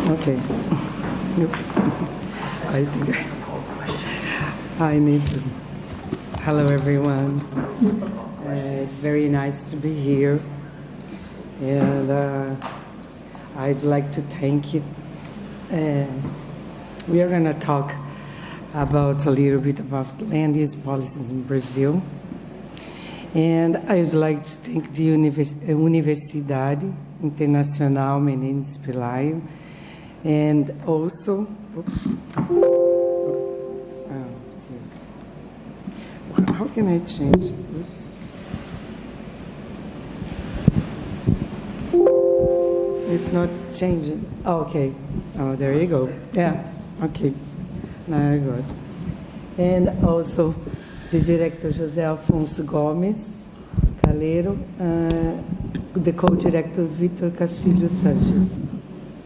Okay. Oops. I think I need to. Hello, everyone. It's very nice to be here. And I'd like to thank you. We are going to talk about a little bit about land use policies in Brazil. And I would like to thank the Universidad Internacional Menéndez Pelayo, and also, how can I change? Oops. It's not changing. Oh, okay. Oh, there you go. Yeah. Okay. Very good. And also the director José Alfonso Gómez, Calero, the co-director Vitor Castilho Sanchez.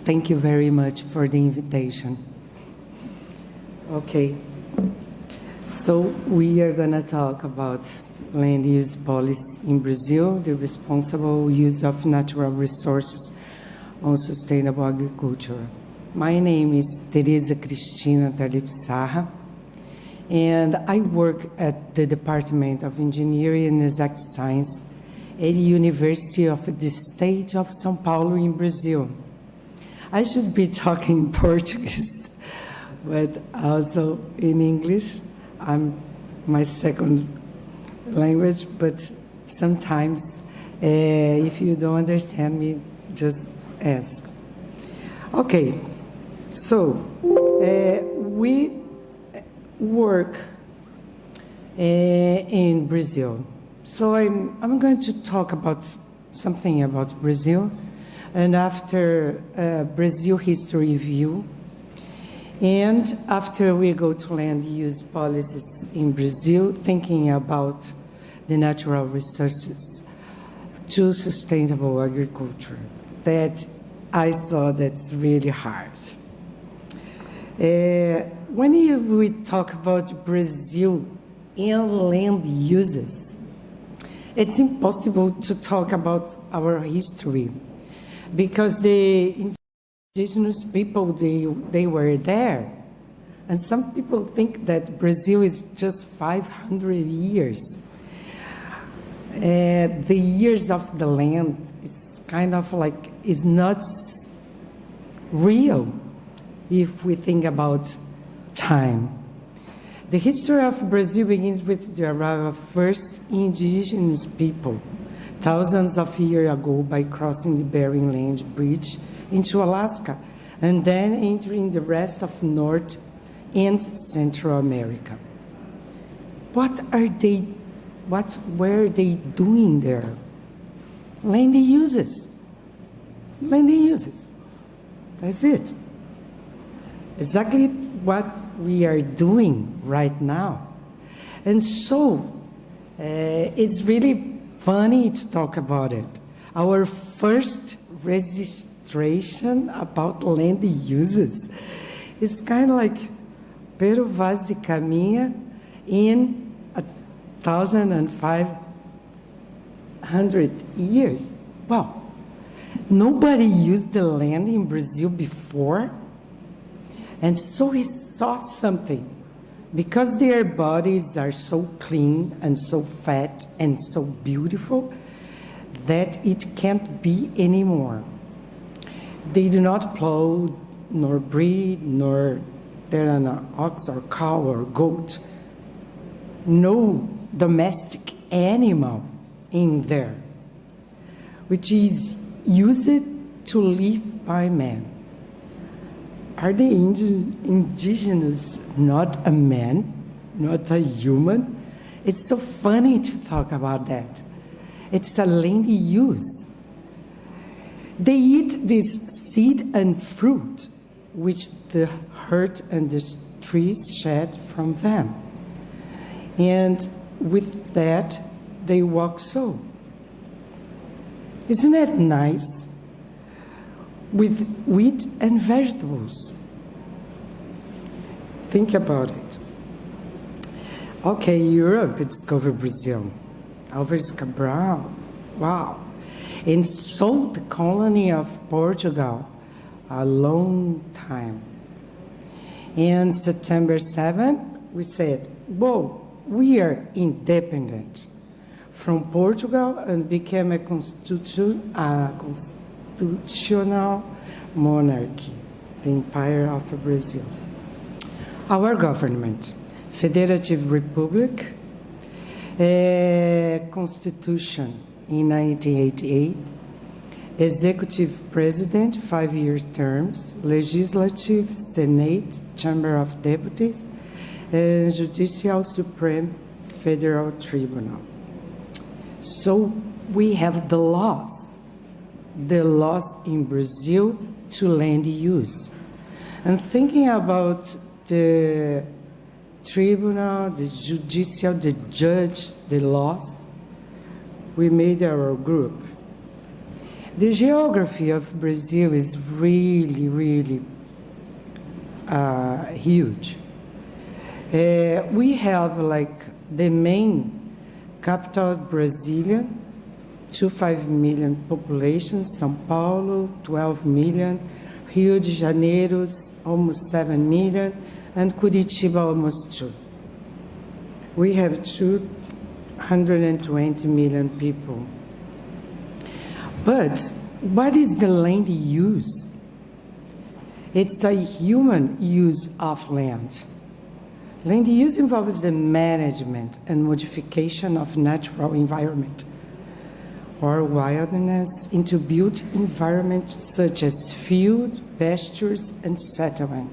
Thank you very much for the invitation. Okay. So we are going to talk about land use policy in Brazil, the responsible use of natural resources on sustainable agriculture. My name is Teresa Cristina Tarlé Pissarra, and I work at the Department of Engineering and Exact Science at the University of the State of São Paulo in Brazil. I should be talking in Portuguese, but also in English. I'm my second language, but sometimes if you don't understand me, just ask. Okay, so we work in Brazil. So I'm going to talk about something about Brazil, and after Brazil history review, and after we go to land use policies in Brazil, thinking about the natural resources to sustainable agriculture, that I saw that's really hard. When we talk about Brazil and land uses, it's impossible to talk about our history because the indigenous people, they were there. And some people think that Brazil is just 500 years. The years of the land is kind of like, is not real if we think about time. The history of Brazil begins with the arrival of first indigenous people, thousands of years ago by crossing the Bering Land Bridge into Alaska, and then entering the rest of North and Central America. What were they doing there? Land uses. Land uses. That's it. Exactly what we are doing right now. And so, it's really funny to talk about it. Our first registration about land uses is kind of like Pero Vaz de Caminha in 1,500 years. Well, nobody used the land in Brazil before, and so he saw something. Because their bodies are so clean and so fat and so beautiful that it can't be anymore. They do not plow, nor breed, nor there are no ox or cow or goat. No domestic animal in there, which is used to live by man. Are the indigenous not a man, not a human? It's so funny to talk about that. It's a land use. They eat this seed and fruit, which the earth and the trees shed from them. And with that, they walk so. Isn't that nice? With wheat and vegetables. Think about it. Okay, Europe discovered Brazil. Álvares Cabral, wow. And so the colony of Portugal a long time. And September 7th, we said, whoa, we are independent from Portugal and became a constitutional monarchy, the Empire of Brazil. Our government, Federative Republic, Constitution in 1988, Executive President, 5-year terms, Legislative, Senate, Chamber of Deputies, and Judicial Supreme Federal Tribunal. So we have the laws in Brazil to land use. And thinking about the tribunal, the judicial, the judge, the laws, we made our group. The geography of Brazil is really, really huge. We have like the main capital, Brasilia, 25 million population, São Paulo, 12 million, Rio de Janeiro, almost 7 million, and Curitiba, almost 2. We have 220 million people. But what is the land use? It's a human use of land. Land use involves the management and modification of natural environment or wilderness into built environment such as field, pastures, and settlement.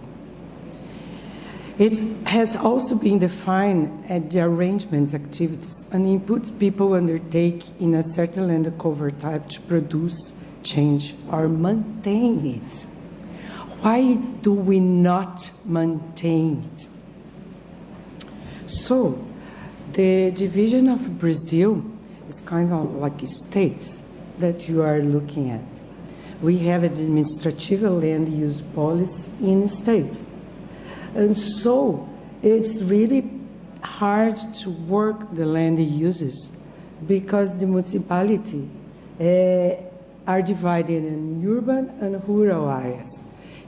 It has also been defined as the arrangements, activities, and inputs people undertake in a certain land cover type to produce, change, or maintain it. Why do we not maintain it? So, the division of Brazil is kind of like states that you are looking at. We have administrative land use policy in states. And so it's really hard to work the land uses because the municipality are divided in urban and rural areas.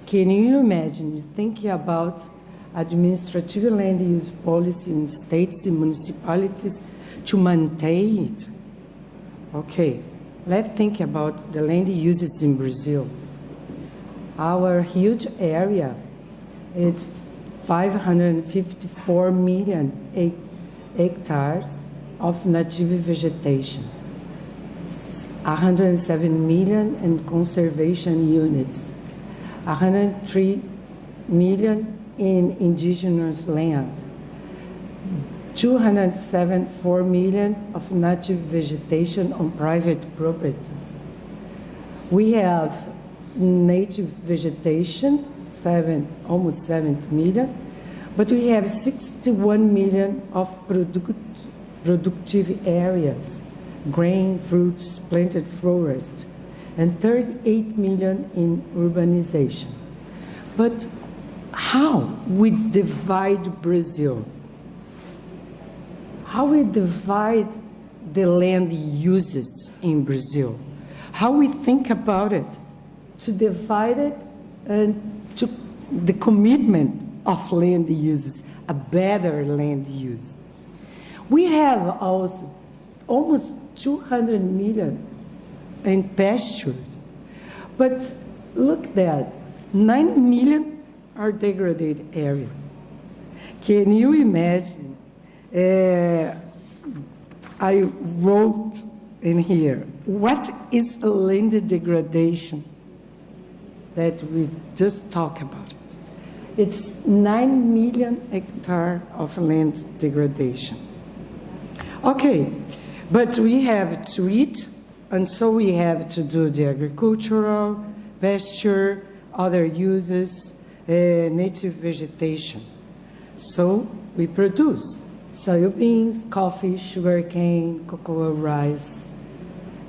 Can you imagine thinking about administrative land use policy in states and municipalities to maintain it? Okay, let's think about the land uses in Brazil. Our huge area is 554 million hectares of native vegetation, 107 million in conservation units, 103 million in indigenous land, 274 million of native vegetation on private properties. We have native vegetation, almost 70 million, but we have 61 million of productive areas, grain, fruits, planted forest, and 38 million in urbanization. But how we divide Brazil? How we divide the land uses in Brazil? How we think about it to divide it and to the commitment of land uses, a better land use. We have also almost 200 million in pastures, but look at that, 9 million are degraded area. Can you imagine? I wrote in here, what is a land degradation that we just talked about it? It's 9 million hectares of land degradation. Okay, but we have to eat, and so we have to do the agricultural, pasture, other uses, native vegetation. So we produce soybeans, coffee, sugarcane, cocoa, rice,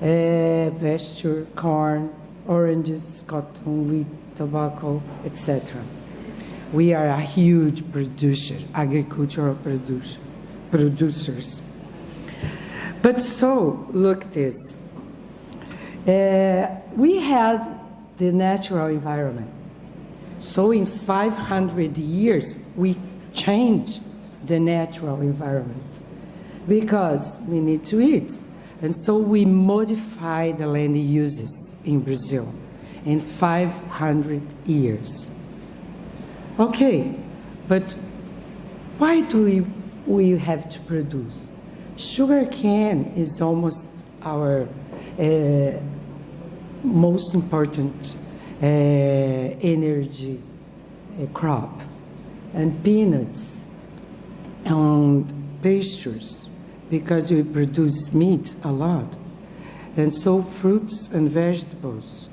pasture, corn, oranges, cotton, wheat, tobacco, etc. We are a huge producer, agricultural producers. But so, look this. We had the natural environment. So in 500 years, we change the natural environment because we need to eat. And so we modify the land uses in Brazil in 500 years. Okay, but why do we have to produce? Sugarcane is almost our most important energy crop, and peanuts and pastures, because we produce meat a lot, and so fruits and vegetables.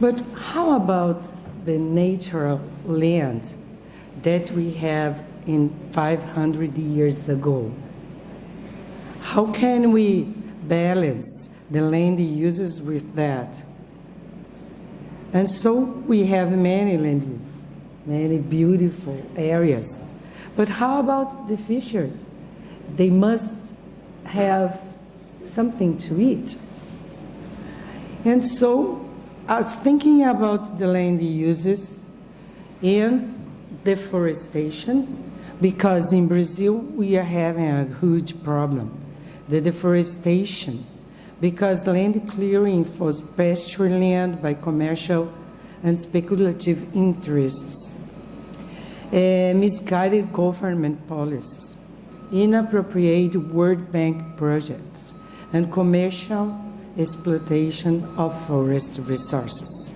But how about the natural land that we have in 500 years ago? How can we balance the land uses with that? And so we have many land uses, many beautiful areas. But how about the fishers? They must have something to eat. And so I was thinking about the land uses and deforestation, because in Brazil we are having a huge problem. The deforestation, because land clearing for pasture land by commercial and speculative interests, misguided government policies, inappropriate World Bank projects, and commercial exploitation of forest resources.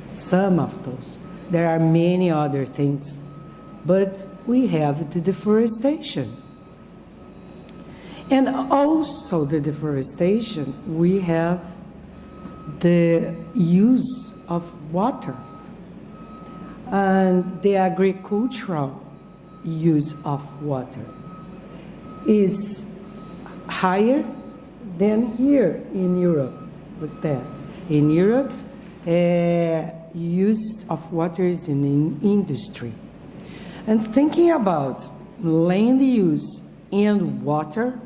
Some of those. There are many other things, but we have the deforestation. And also the deforestation, we have the use of water and the agricultural use of water is higher than here in Europe with that. In Europe, use of water is in industry. And thinking about land use and water,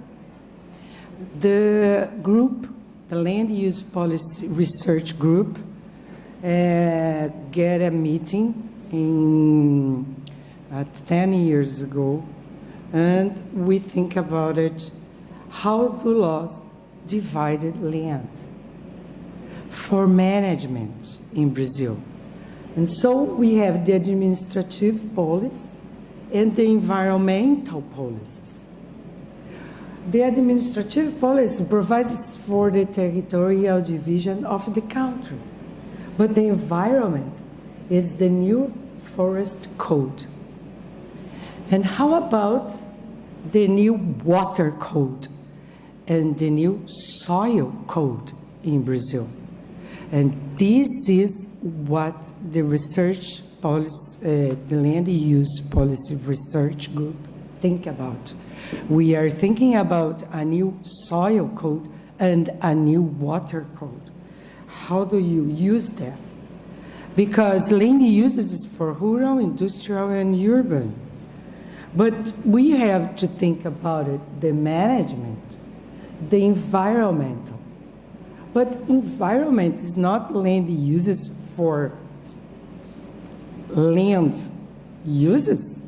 the group, the Land Use Policy Research Group, get a meeting 10 years ago, and we think about it, how do laws divided land for management in Brazil. And so we have the administrative policy and the environmental policies. The administrative policy provides for the territorial division of the country, but the environment is the new forest code. And how about the new water code and the new soil code in Brazil? And this is what the research policy, the Land Use Policy Research Group think about. We are thinking about a new soil code and a new water code. How do you use that? Because land uses is for rural, industrial, and urban. But we have to think about it, the management, the environmental. But environment is not land uses for land uses.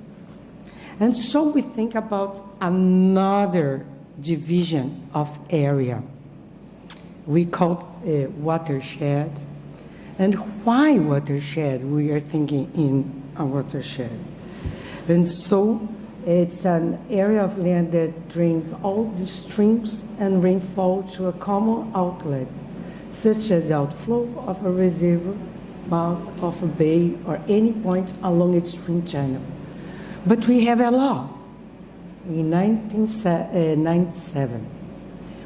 And so we think about another division of area. We call it watershed. And why watershed? We are thinking in a watershed. And so it's an area of land that drains all the streams and rainfall to a common outlet, such as the outflow of a reservoir, mouth of a bay, or any point along its stream channel. But we have a law. In 1997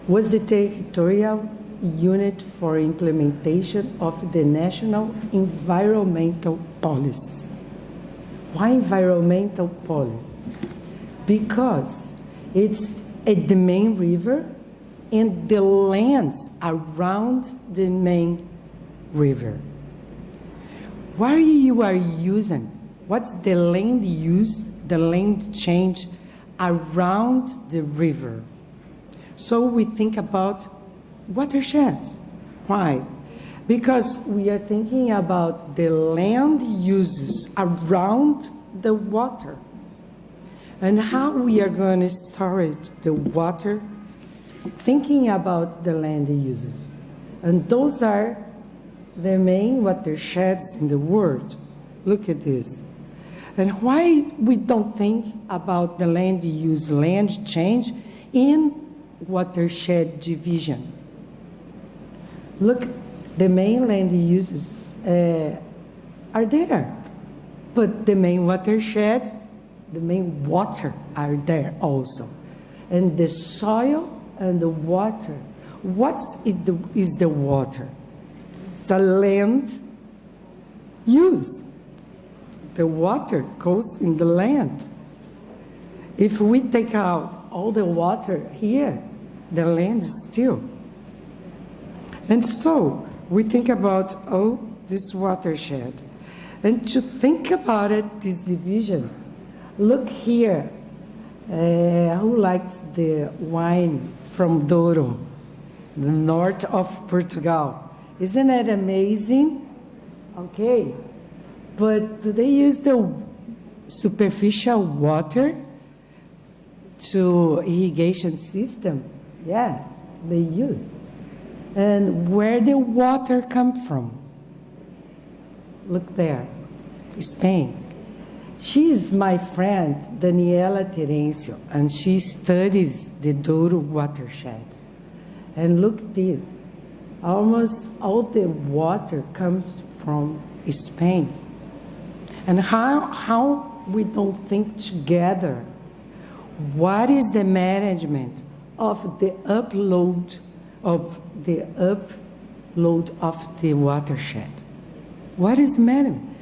was the territorial unit for implementation of the national environmental policies. Why environmental policies? Because it's at the main river and the lands around the main river. Why you are using? What's the land use, the land change around the river? So we think about watersheds. Why? Because we are thinking about the land uses around the water and how we are going to store the water, thinking about the land uses. And those are the main watersheds in the world. Look at this. And why we don't think about the land use, land change in watershed division? Look, the main land uses are there, but the main watersheds, the main water are there also. And the soil and the water, what is the water? It's a land use. The water goes in the land. If we take out all the water here, the land is still. And so we think about, this watershed. And to think about it, this division, look here. Who likes the wine from Douro, the north of Portugal? Isn't that amazing? Okay. But do they use the superficial water to irrigation system? Yes, they use. And where the water comes from? Look there, Spain. She is my friend, Daniela Terencio, and she studies the Douro watershed. And look at this. Almost all the water comes from Spain. And how we don't think together, what is the management of the upload of the watershed? What is management?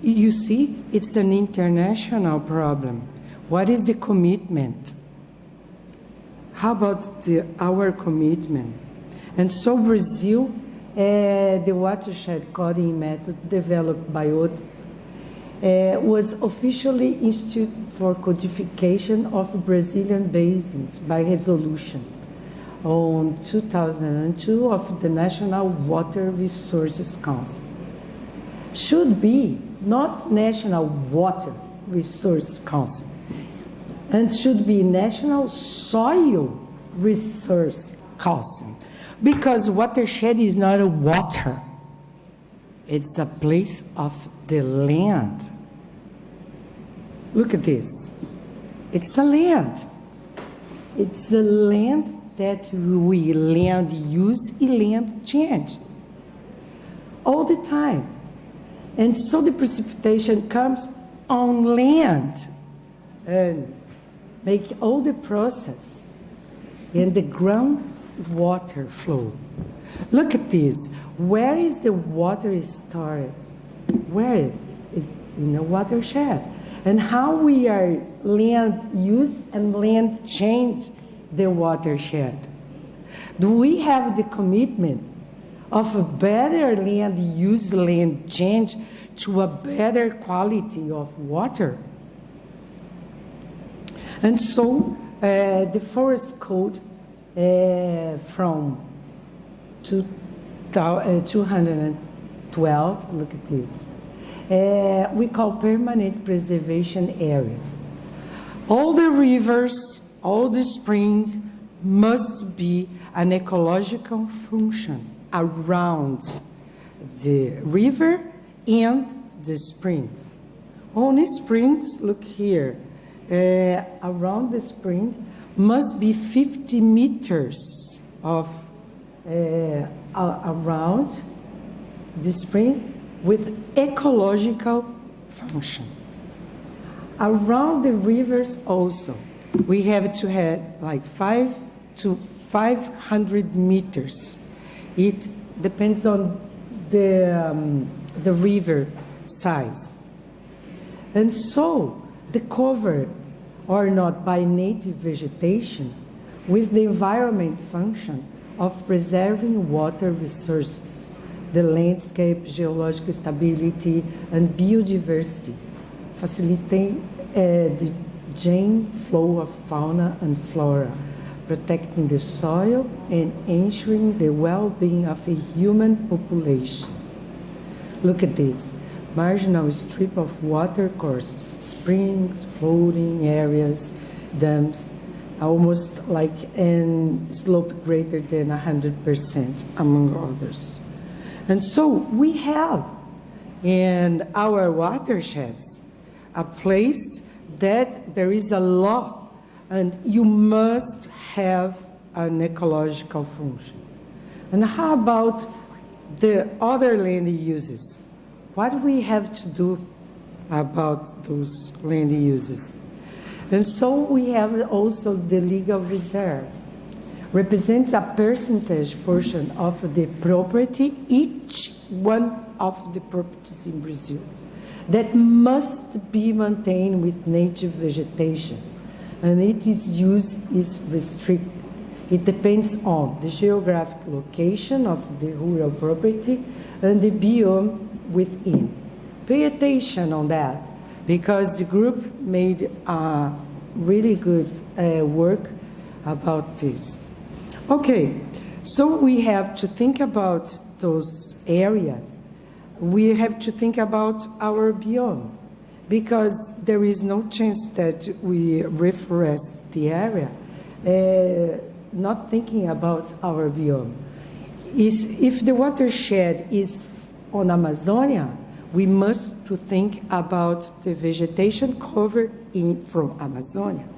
You see, it's an international problem. What is the commitment? How about our commitment? And so Brazil, the watershed coding method developed by OTROS was officially instituted for codification of Brazilian basins by resolution on 2002 of the National Water Resources Council. Should be not National Water Resource Council, and should be National Soil Resource Council, because watershed is not a water. It's a place of the land. Look at this. It's a land. It's a land that we land use and land change all the time. And so the precipitation comes on land and make all the process and the groundwater flow. Look at this. Where is the water stored? Where is it? It's in a watershed. And how we are land use and land change the watershed? Do we have the commitment of a better land use, land change to a better quality of water? And so the Forest Code from 212, look at this, we call permanent preservation areas. All the rivers, all the springs must be an ecological function around the river and the springs. On the springs, look here, around the spring must be 50 meters of around the spring with ecological function. Around the rivers also, we have to have like 5 to 500 meters. It depends on the river size. And so, the covered or not by native vegetation with the environment function of preserving water resources, the landscape, geological stability, and biodiversity, facilitating the chain flow of fauna and flora, protecting the soil, and ensuring the well-being of a human population. Look at this. Marginal strip of water courses, springs, floating areas, dams, almost like in slope greater than 100%, among others. And so we have in our watersheds a place that there is a law, and you must have an ecological function. And how about the other land uses? What do we have to do about those land uses? And so we have also the legal reserve. Represents a percentage portion of the property, each one of the properties in Brazil, that must be maintained with native vegetation. And its use is restricted. It depends on the geographic location of the rural property and the biome within. Pay attention on that, because the group made really good work about this. Okay, so we have to think about those areas. We have to think about our biome, because there is no chance that we reforest the area not thinking about our biome. If the watershed is on Amazonia, we must to think about the vegetation cover from Amazonia.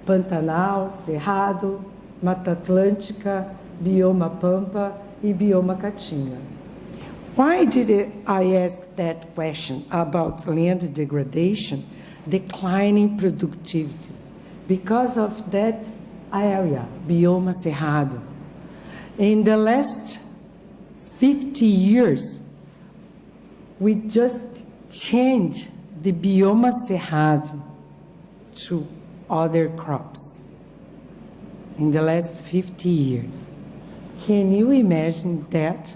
Pantanal, Cerrado, Mata Atlântica, bioma Pampa e bioma Caatinga. Why did I ask that question about land degradation, declining productivity? Because of that area, bioma Cerrado. In the last 50 years, we just changed the bioma Cerrado to other crops. In the last 50 years. Can you imagine that?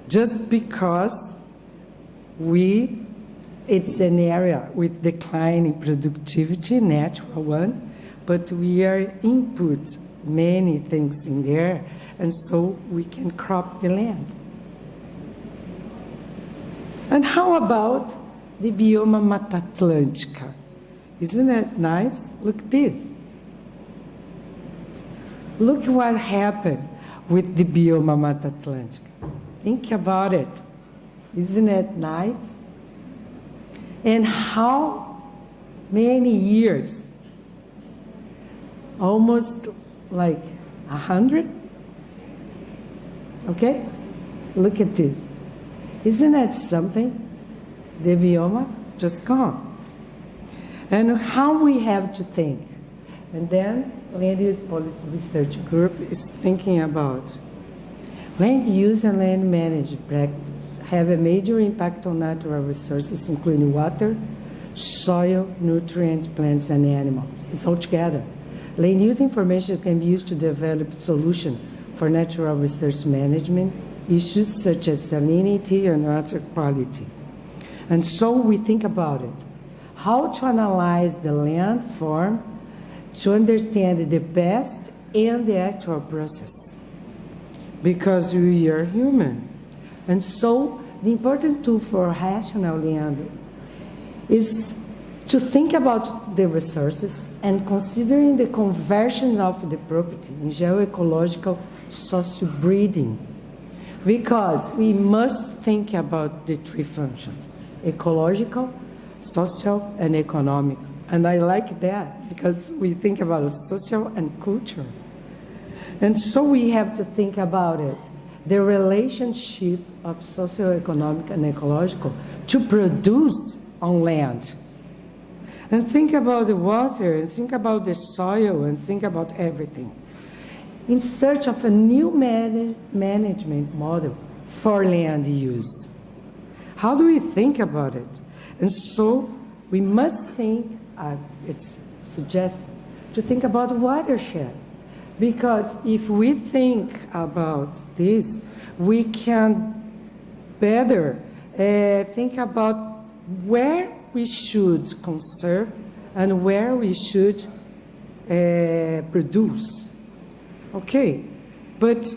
Just because it's an area with declining productivity, natural one, but we are input many things in there, and so we can crop the land. And how about the bioma Mata Atlântica? Isn't that nice? Look at this. Look what happened with the bioma Mata Atlântica. Think about it. Isn't that nice? And how many years? Almost like 100? Okay? Look at this. Isn't that something? The bioma just gone. And how we have to think. And then Land Use Policy Research Group is thinking about land use and land management practice have a major impact on natural resources, including water, soil, nutrients, plants, and animals. It's all together. Land use information can be used to develop solutions for natural resource management issues such as salinity and water quality. And so we think about it. How to analyze the land form to understand the past and the actual process. Because we are human. And so the important tool for rational land is to think about the resources and considering the conversion of the property in geoecological socio-breeding. Because we must think about the three functions: ecological, social, and economic. And I like that because we think about social and culture. And so we have to think about it, the relationship of socioeconomic and ecological to produce on land. And think about the water, and think about the soil, and think about everything. In search of a new management model for land use. How do we think about it? And so we must think, it's suggested, to think about watershed. Because if we think about this, we can better think about where we should conserve and where we should produce. Okay, but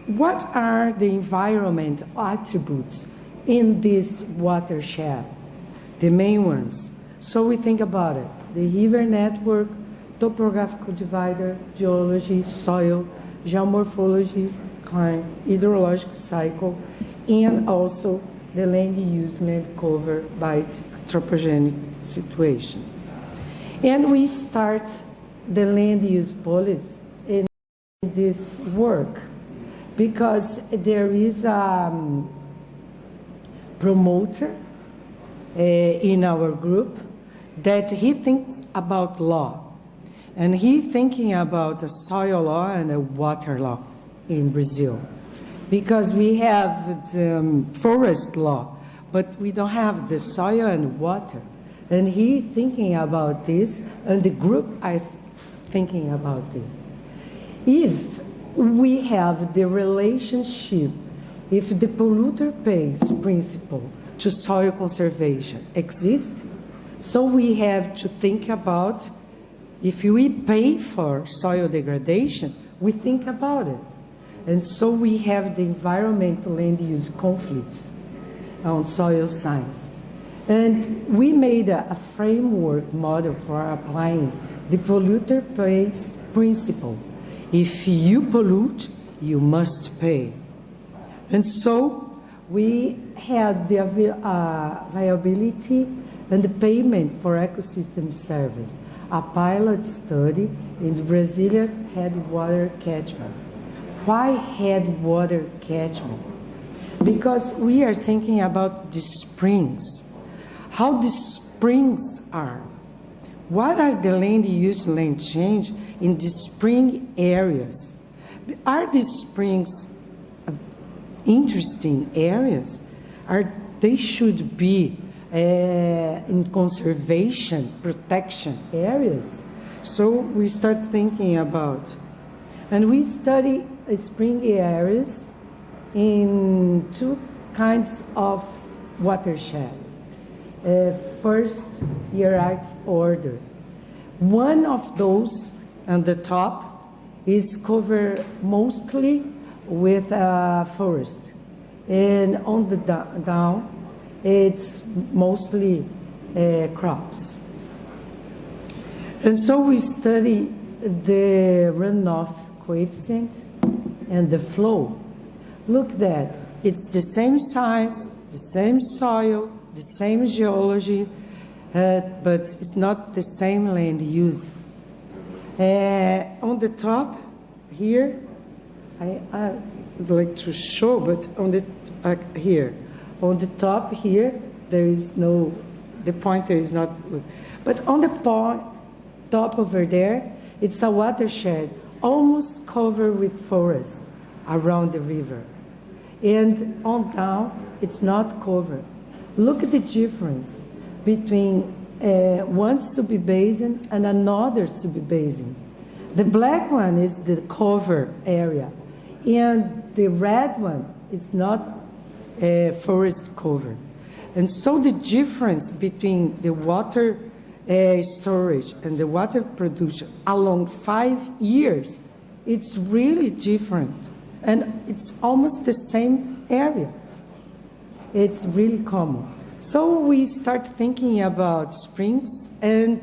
what are the environment attributes in this watershed? The main ones. So we think about it. The river network, topographical divider, geology, soil, geomorphology, climate, hydrologic cycle, and also the land use, land cover by anthropogenic situation. And we start the land use policy in this work because there is a promoter in our group that he thinks about law. And he's thinking about a soil law and a water law in Brazil. Because we have the forest law, but we don't have the soil and water. And he's thinking about this, and the group is thinking about this. If we have the relationship, if the polluter pays principle to soil conservation exists, so we have to think about if we pay for soil degradation, we think about it. And so we have the environmental land use conflicts on soil science. And we made a framework model for applying the polluter pays principle. If you pollute, you must pay. And so we had the viability and the payment for ecosystem service, a pilot study in the Brazilian headwater catchment. Why headwater catchment? Because we are thinking about the springs, how the springs are. What are the land use, land change in the spring areas? Are these springs interesting areas? They should be in conservation, protection areas. So we start thinking about, and we study spring areas in two kinds of watershed. First, hierarchical order. One of those on the top is covered mostly with forest, and on the down, it's mostly crops. And so we study the runoff coefficient and the flow. Look that, it's the same size, the same soil, the same geology, but it's not the same land use. On the top here, I would like to show, but on the here, on the top here, there is no, the pointer is not good. But on the top over there, it's a watershed almost covered with forest around the river. And on down, it's not covered. Look at the difference between one subbasin and another subbasin. The black one is the cover area, and the red one is not forest cover. And so the difference between the water storage and the water production along 5 years, it's really different. And it's almost the same area. It's really common. So we start thinking about springs, and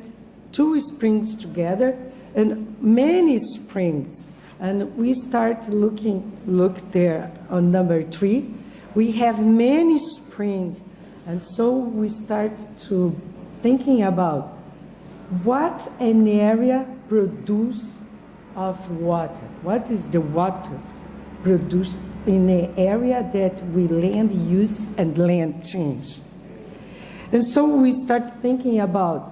two springs together and many springs. And we start look there on number 3. We have many springs. And so we start to thinking about what an area produce of water. What is the water produced in the area that we land use and land change? And so we start thinking about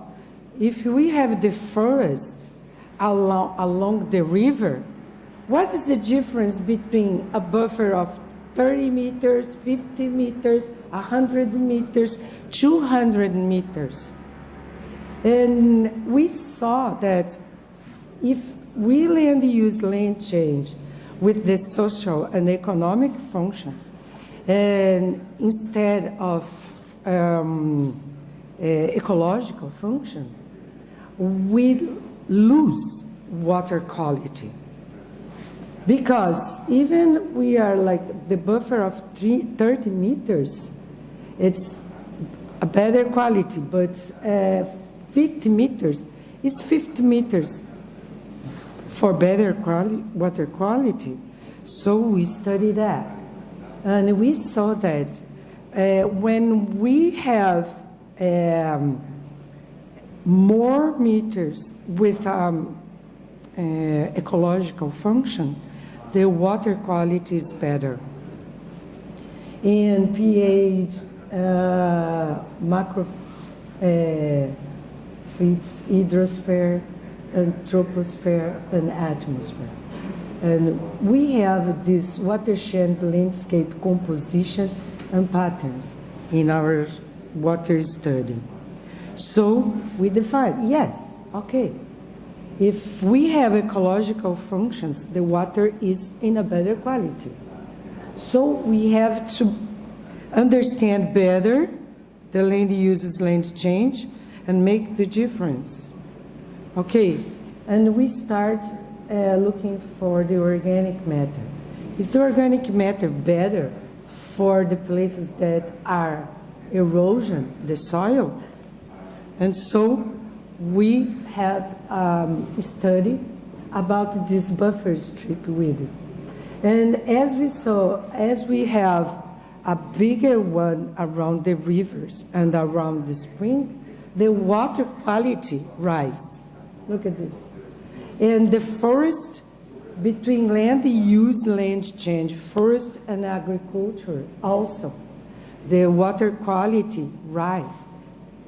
if we have the forest along the river, what is the difference between a buffer of 30 meters, 50 meters, 100 meters, 200 meters? And we saw that if we land use, land change with the social and economic functions, and instead of ecological function, we lose water quality. Because even we are like the buffer of 30 meters, it's a better quality, but 50 meters is 50 meters for better water quality. So we studied that. And we saw that when we have more meters with ecological functions, the water quality is better. In pH, macro feeds, hydrosphere, and troposphere, and atmosphere. And we have this watershed landscape composition and patterns in our water study. So we define, yes, okay. If we have ecological functions, the water is in a better quality. So we have to understand better the land uses, land change, and make the difference. Okay, and we start looking for the organic matter. Is the organic matter better for the places that are erosion, the soil? And so we have studied about this buffer strip with it. And as we saw, as we have a bigger one around the rivers and around the spring, the water quality rise. Look at this. And the forest, between land use, land change, forest and agriculture also, the water quality rise.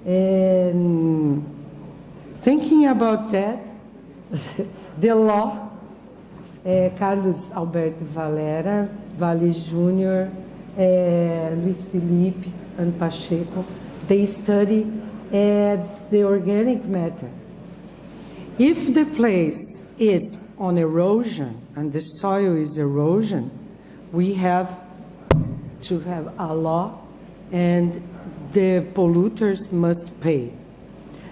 And thinking about that, the law, Carlos Alberto Valera, Vale Jr., Luis Felipe, and Pacheco, they study the organic matter. If the place is on erosion and the soil is erosion, we have to have a law and the polluters must pay.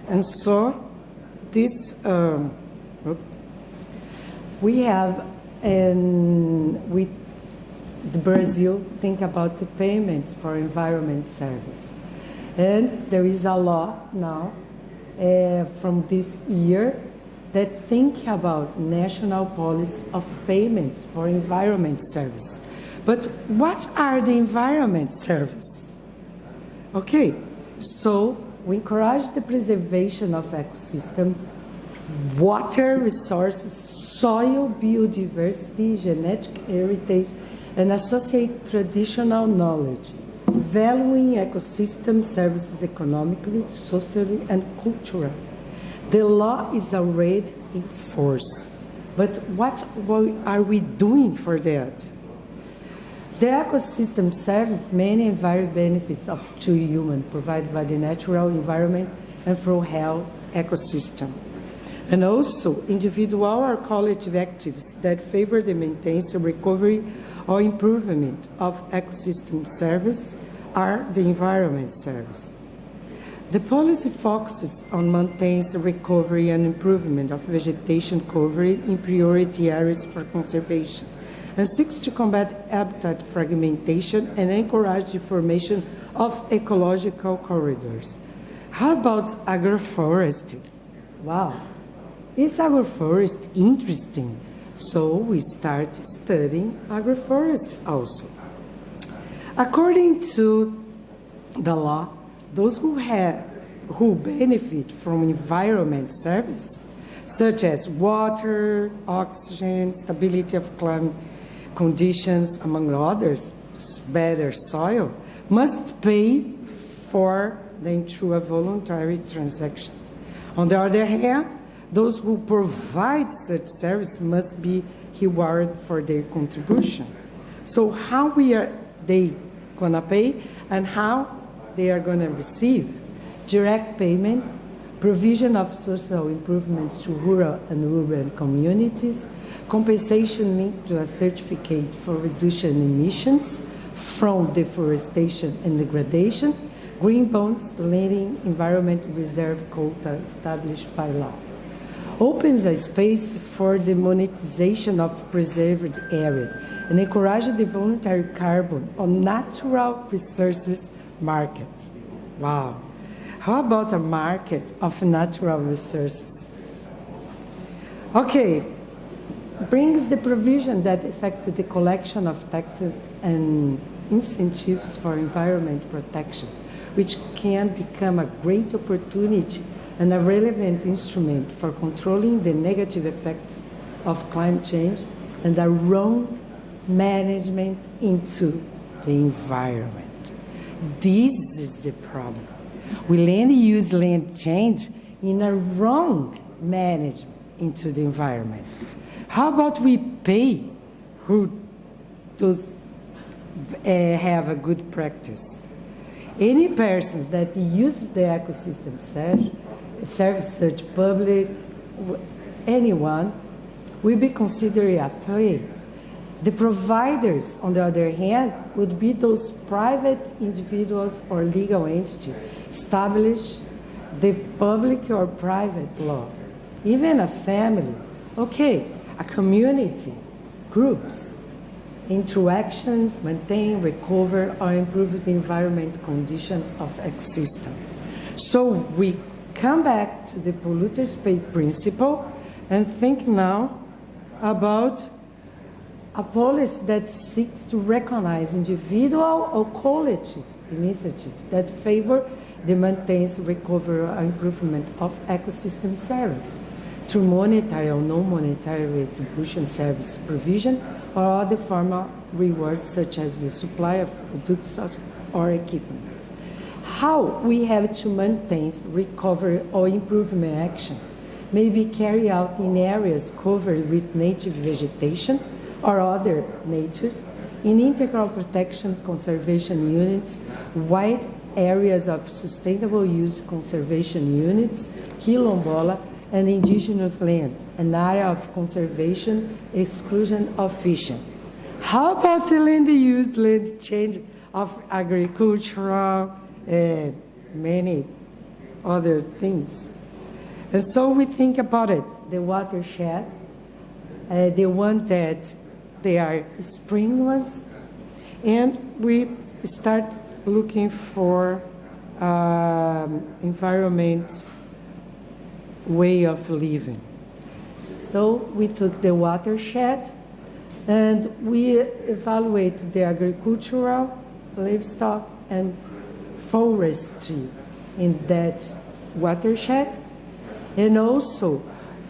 And so this, we have, and with Brazil, think about the payments for environment service. And there is a law now from this year that think about national policy of payments for environment service. But what are the environment services? Okay, so we encourage the preservation of ecosystem, water resources, soil biodiversity, genetic heritage, and associate traditional knowledge, valuing ecosystem services economically, socially, and culturally. The law is already in force, but what are we doing for that? The ecosystem serves many and varied benefits to humans provided by the natural environment and through health ecosystem. And also individual or collective activities that favor the maintenance, recovery, or improvement of ecosystem service are the environment service. The policy focuses on maintenance, recovery, and improvement of vegetation coverage in priority areas for conservation, and seeks to combat habitat fragmentation and encourage the formation of ecological corridors. How about agroforestry? Wow, is agroforestry interesting? So we start studying agroforestry also. According to the law, those who benefit from environment service, such as water, oxygen, stability of climate conditions, among others, better soil, must pay for them through a voluntary transactions. On the other hand, those who provide such service must be rewarded for their contribution. So how they gonna pay and how they are gonna receive? Direct payment, provision of social improvements to rural and urban communities, compensation linked to a certificate for reduction emissions from deforestation and degradation, green bonds, lending environment reserve quota established by law. opens a space for the monetization of preserved areas, and encourages the voluntary carbon on natural resources markets. Wow. How about a market of natural resources? Okay, brings the provision that affect the collection of taxes and incentives for environment protection, which can become a great opportunity and a relevant instrument for controlling the negative effects of climate change and the wrong management into the environment. This is the problem. We use land change in a wrong management into the environment. How about we pay who does have a good practice? Any persons that use the ecosystem service such public, anyone, will be considered a threat. The providers, on the other hand, would be those private individuals or legal entities establish the public or private law, even a family, okay, a community, groups, interactions, maintain, recover, or improve the environment conditions of ecosystem. So we come back to the Polluters Pay Principle and think now about a policy that seeks to recognize individual or collective initiatives that favor the maintenance, recovery, or improvement of ecosystem service through monetary or non-monetary retribution service provision or other form of rewards such as the supply of products or equipment. How we have to maintain, recovery, or improvement action may be carried out in areas covered with native vegetation or other natures, in integral protection conservation units, wide areas of sustainable use conservation units, quilombola, and indigenous lands, an area of conservation, exclusion of fishing. How about the land use, land change of agricultural, many other things? And so we think about it, the watershed, the one that they are spring ones, and we start looking for environment way of living. So we took the watershed and we evaluate the agricultural, livestock, and forestry in that watershed. And also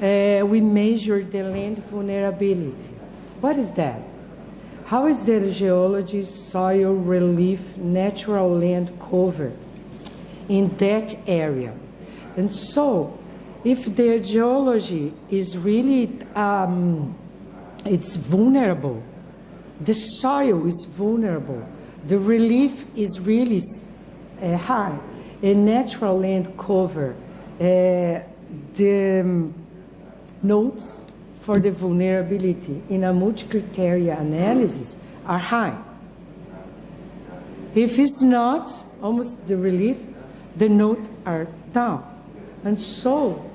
we measure the land vulnerability. What is that? How is the geology, soil, relief, natural land cover in that area? And so, if the geology is really, it's vulnerable, the soil is vulnerable, the relief is really high, a natural land cover, the notes for the vulnerability in a multi-criteria analysis are high. If it's not, almost the relief, the notes are down. And so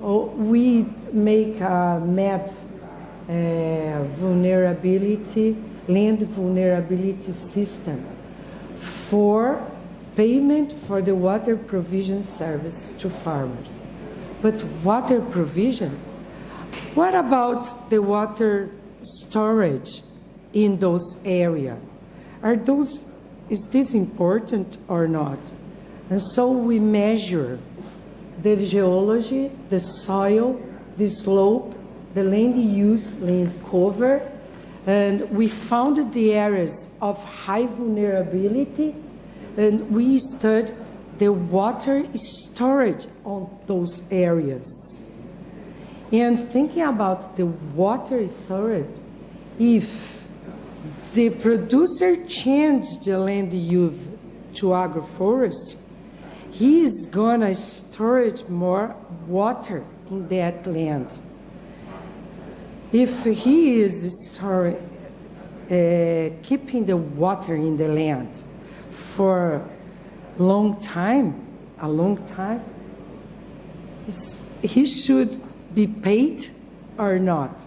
we make a map vulnerability, land vulnerability system for payment for the water provision service to farmers. But water provision, what about the water storage in those areas? Is this important or not? And so we measure the geology, the soil, the slope, the land use, land cover, and we found the areas of high vulnerability, and we studied the water storage on those areas. And thinking about the water storage, if the producer changed the land use to agroforestry, he is going to store more water in that land. If he is keeping the water in the land for a long time, he should be paid or not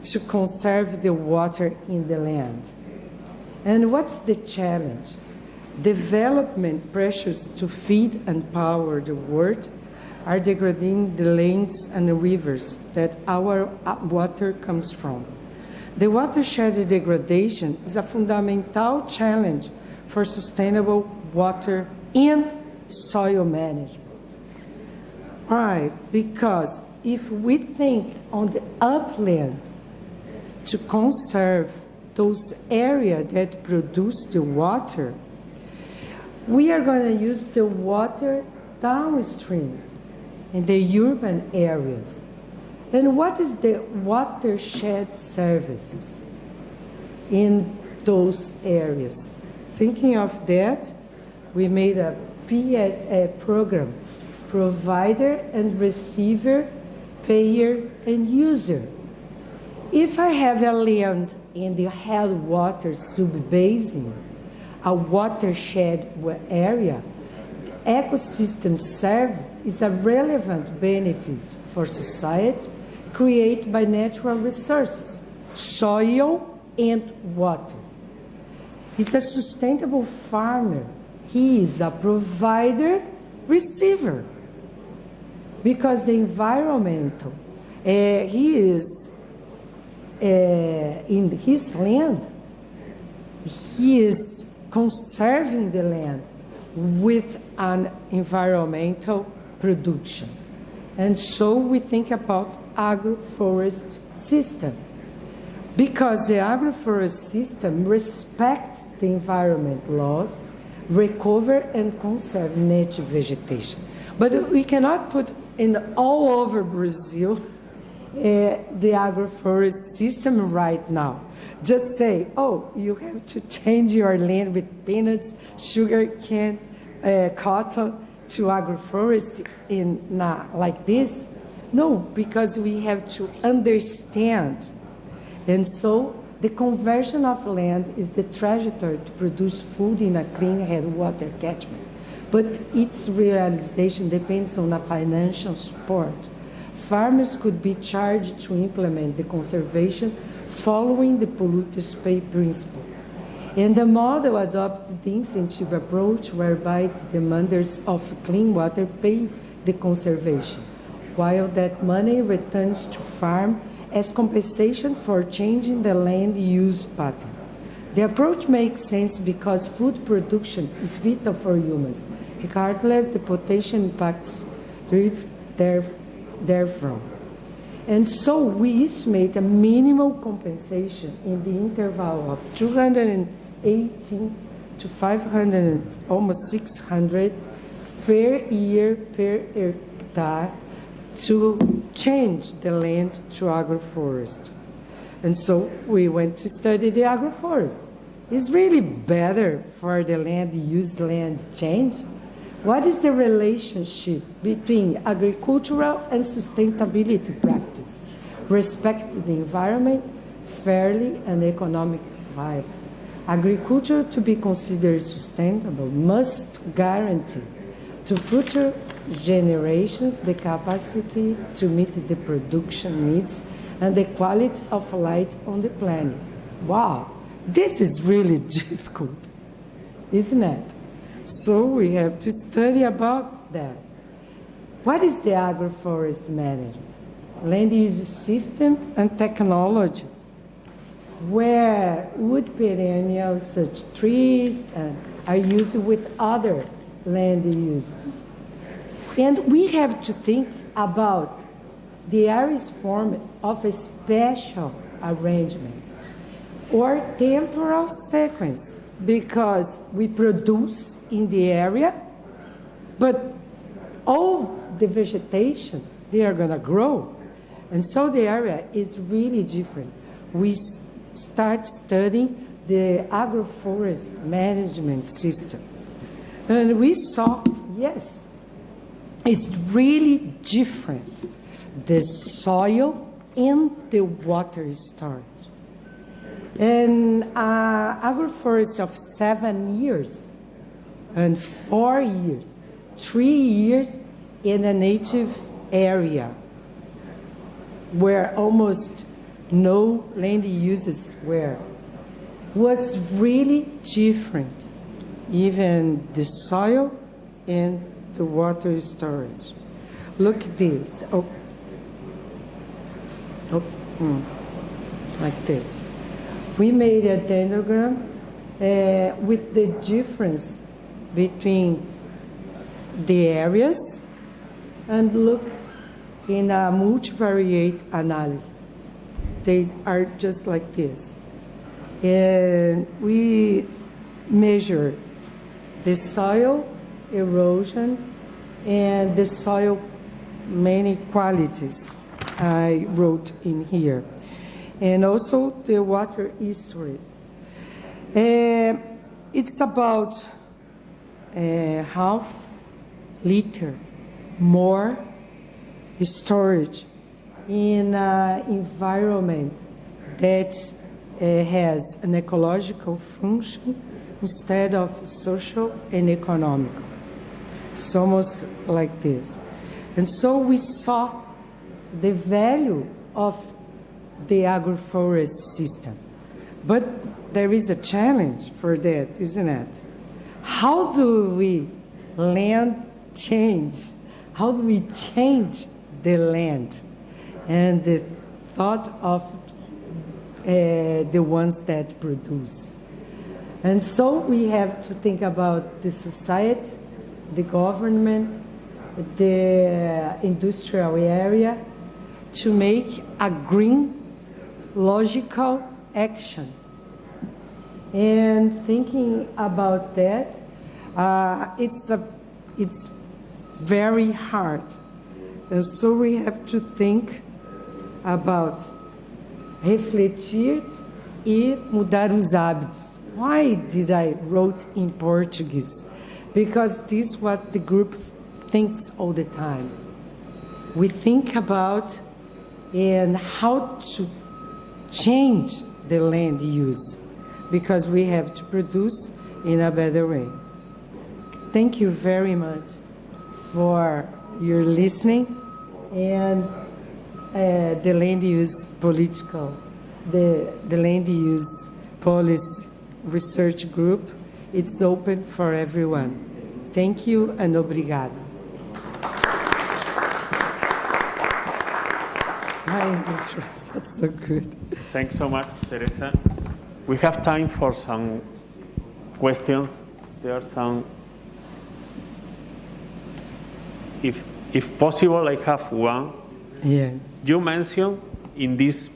to conserve the water in the land. And what's the challenge? Development pressures to feed and power the world are degrading the lands and the rivers that our water comes from. The watershed degradation is a fundamental challenge for sustainable water and soil management. Why? Because if we think on the upland to conserve those areas that produce the water, we are going to use the water downstream in the urban areas. And what is the watershed services in those areas? Thinking of that, we made a PSA program, provider and receiver, payer and user. If I have a land in the headwater sub-basin, a watershed area, ecosystem serve is a relevant benefit for society created by natural resources, soil and water. He's a sustainable farmer. He is a provider, receiver. Because the environmental, he is in his land, he is conserving the land with an environmental production. And so we think about agroforest system. Because the agroforest system respects the environment laws, recover and conserve native vegetation. But we cannot put in all over Brazil the agroforest system right now. Just say, oh, you have to change your land with peanuts, sugar cane, cotton to agroforestry like this. No, because we have to understand. And so the conversion of land is the trajectory to produce food in a clean headwater catchment. But its realization depends on a financial support. Farmers could be charged to implement the conservation following the Polluters Pay Principle. And the model adopted the incentive approach whereby the demanders of clean water pay the conservation, while that money returns to farm as compensation for changing the land use pattern. The approach makes sense because food production is vital for humans, regardless the potential impacts therefrom. And so we estimate a minimal compensation in the interval of 218 to 500, almost 600 per year per hectare to change the land to agroforest. And so we went to study the agroforest. It's really better for the land use, land change. What is the relationship between agricultural and sustainability practice? Respect the environment, fairly and economic viable. Agriculture to be considered sustainable must guarantee to future generations the capacity to meet the production needs and the quality of life on the planet. Wow, this is really difficult, isn't it? So we have to study about that. What is the agroforest management? Land use system and technology, where wood perennials such trees are used with other land uses. And we have to think about the areas formed of a special arrangement or temporal sequence, because we produce in the area, but all the vegetation, they are going to grow. And so the area is really different. We start studying the agroforest management system. And we saw, yes, it's really different, the soil and the water storage. And agroforest of 7 years and 4 years, 3 years in a native area, where almost no land uses were, was really different, even the soil and the water storage. Look at this. Like this. We made a dendrogram with the difference between the areas, and look in a multivariate analysis. They are just like this. And we measure the soil erosion and the soil many qualities I wrote in here. And also the water history. It's about half liter more storage in an environment that has an ecological function instead of social and economical. It's almost like this. And so we saw the value of the agroforest system. But there is a challenge for that, isn't it? How do we land change? How do we change the land and the thought of the ones that produce? And so we have to think about the society, the government, the industrial area, to make a green, logical action. And thinking about that, it's very hard. And so we have to think about refletir e mudar os hábitos. Why did I wrote in Portuguese? Because this is what the group thinks all the time. We think about and how to change the land use, because we have to produce in a better way. Thank you very much for your listening, and the land use political, the land use policy research group, it's open for everyone. Thank you and obrigado. My English was not so good. Thanks so much, Teresa. We have time for some questions. There are some. If possible, I have one. Yes. You mentioned in this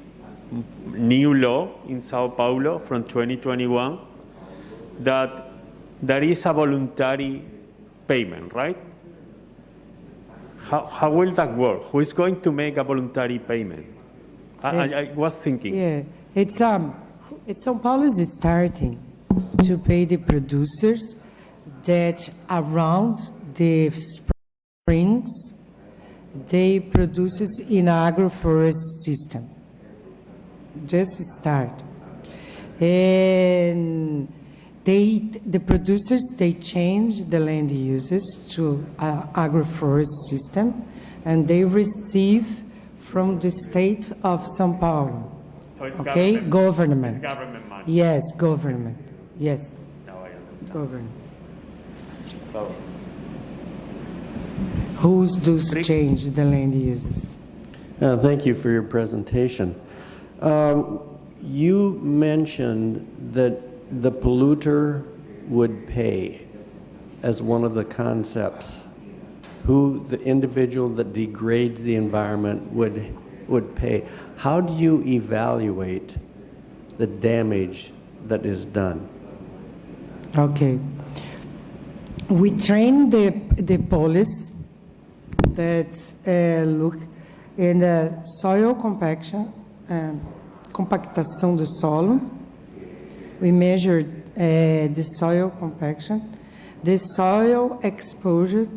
new law in Sao Paulo from 2021 that there is a voluntary payment, right? How will that work? Who is going to make a voluntary payment? I was thinking. Yeah, it's Sao Paulo is starting to pay the producers that around the springs they produces in agroforest system. Just start, and the producers, they change the land uses to agroforest system, and they receive from the state of São Paulo. So it's okay, government. It's government money. Yes, government. Yes. Now I understand. Government. So, who's does change the land uses? Thank you for your presentation. You mentioned that the polluter would pay as one of the concepts. Who the individual that degrades the environment would pay. How do you evaluate the damage that is done? Okay. We train the police that look in the soil compaction, compactação do solo. We measure the soil compaction, the soil exposure,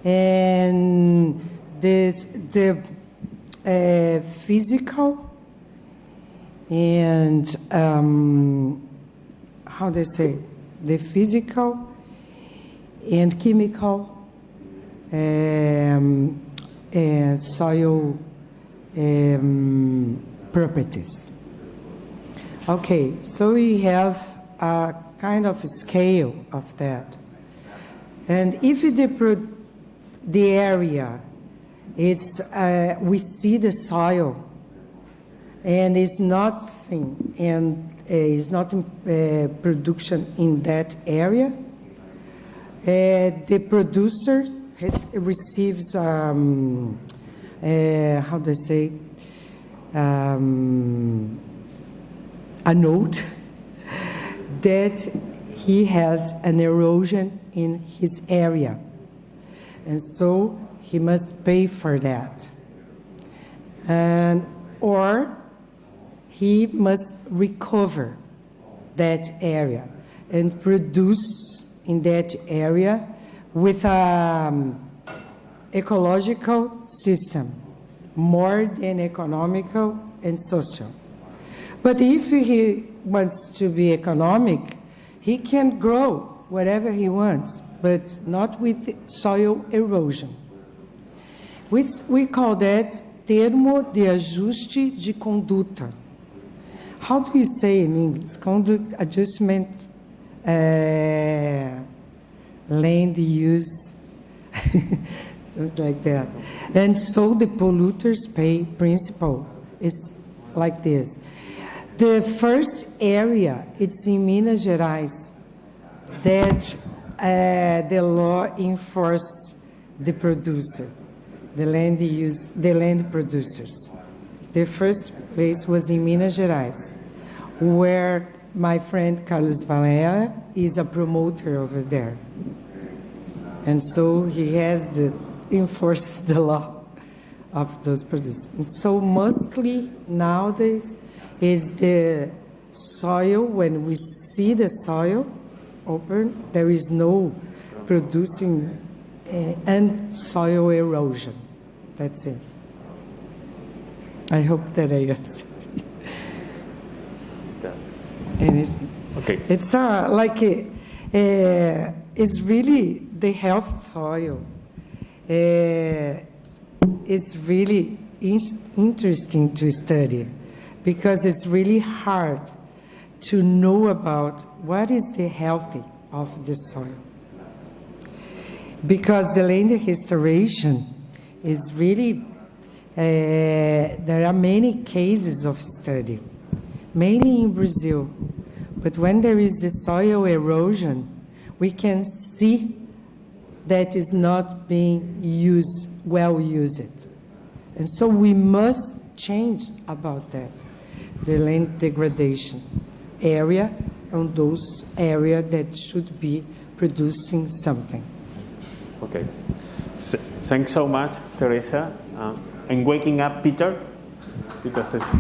and the physical and how they say, the physical and chemical soil properties. Okay, so we have a kind of a scale of that. And if the area, it's, we see the soil, and it's nothing, and is not in production in that area, the producers receives, how do I say, a note that he has an erosion in his area. And so he must pay for that. And, or he must recover that area and produce in that area with an ecological system, more than economical and social. But if he wants to be economic, he can grow whatever he wants, but not with soil erosion. We call that termo de ajuste de conduta. How do you say in English? Conduct adjustment, land use, something like that. And so the Polluters Pay Principle is like this. The first area, it's in Minas Gerais, that the law enforces the producer, the land producers. The first place was in Minas Gerais, where my friend Carlos Valera is a promoter over there. And so he has to enforce the law of those producers. And so mostly nowadays is the soil, when we see the soil open, there is no producing and soil erosion. That's it. I hope that I answered. Anything? Okay. It's like it's really the health soil. It's really interesting to study, because it's really hard to know about what is the healthy of the soil. Because the land restoration is really, there are many cases of study, mainly in Brazil. But when there is the soil erosion, we can see that is not being used, well used. And so we must change about that, the land degradation area on those areas that should be producing something. Okay. Thanks so much, Teresa. And waking up Peter, because it's